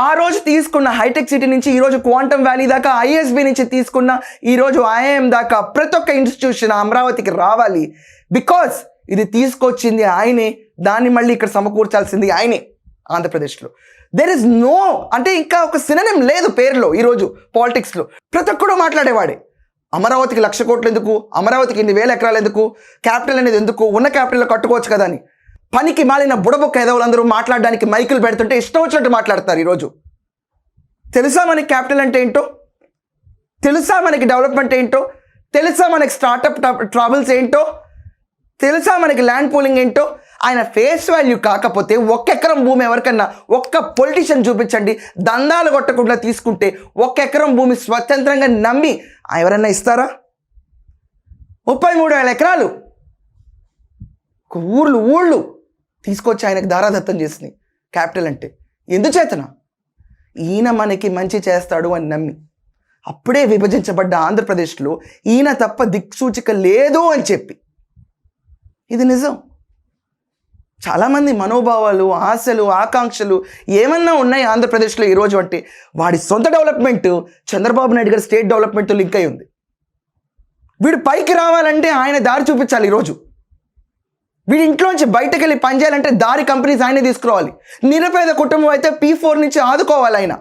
ఆ రోజు తీసుకున్న హైటెక్ సిటీ నుంచి ఈరోజు క్వాంటమ్ వ్యాలీ దాకా, ఐఎస్బి నుంచి తీసుకున్న ఈరోజు ఐఐఎం దాకా ప్రతి ఒక్క ఇన్స్టిట్యూషన్ అమరావతికి రావాలి. బికాస్ ఇది తీసుకొచ్చింది ఆయనే, దాన్ని మళ్ళీ ఇక్కడ సమకూర్చాల్సింది ఆయనే ఆంధ్రప్రదేశ్లో. దెర్ ఇస్ నో, అంటే ఇంకా ఒక సినోనిమ్ లేదు పేరులో. ఈరోజు పాలిటిక్స్లో ప్రతి ఒక్కడు మాట్లాడేవాడే. అమరావతికి 1,00,000 కోట్లు ఎందుకు, అమరావతికి 1,000 ఎకరాలు ఎందుకు, క్యాపిటల్ అనేది ఎందుకు, ఉన్న క్యాపిటల్లో కట్టుకోవచ్చు కదా అని పనికి మాలిన బుడబొక్క ఎదవులందరూ మాట్లాడడానికి మైకులు పెడుతుంటే ఇష్టం వచ్చినట్టు మాట్లాడతారు. ఈరోజు తెలుసా మనకి క్యాపిటల్ అంటే ఏంటో, తెలుసా మనకి డెవలప్మెంట్ ఏంటో, తెలుసా మనకి స్టార్టప్ ట్రావెల్స్ ఏంటో, తెలుసా మనకి ల్యాండ్ పూలింగ్ ఏంటో. ఆయన ఫేస్ వాల్యూ కాకపోతే 1 ఎకరం భూమి ఎవరికన్నా ఒక్క పొలిటీషియన్ చూపించండి, దందాలు కొట్టకుండా తీసుకుంటే 1 ఎకరం భూమి స్వతంత్రంగా నమ్మి ఎవరన్నా ఇస్తారా? 33,000 ఎకరాలు ఊళ్ళు తీసుకొచ్చి ఆయనకు దారాదత్తం చేసినాయి క్యాపిటల్ అంటే. ఎందుచేతన? ఈయన మనకి మంచి చేస్తాడు అని నమ్మి. అప్పుడే విభజించబడ్డ ఆంధ్రప్రదేశ్లో ఈయన తప్ప దిక్సూచిక లేదు అని చెప్పి. ఇది నిజం. చాలామంది మనోభావాలు, ఆశలు, ఆకాంక్షలు ఏమన్నా ఉన్నాయి ఆంధ్రప్రదేశ్లో ఈరోజు అంటే వాడి సొంత డెవలప్మెంట్ చంద్రబాబు నాయుడు గారి స్టేట్ డెవలప్మెంట్తో లింక్ అయి ఉంది. వీడు పైకి రావాలంటే ఆయన దారి చూపించాలి. ఈరోజు వీడి ఇంట్లోంచి బయటకు వెళ్ళి పనిచేయాలంటే దారి కంపెనీస్ ఆయనే తీసుకురావాలి. నిరుపేద కుటుంబం అయితే P4 నుంచి ఆదుకోవాలి ఆయన.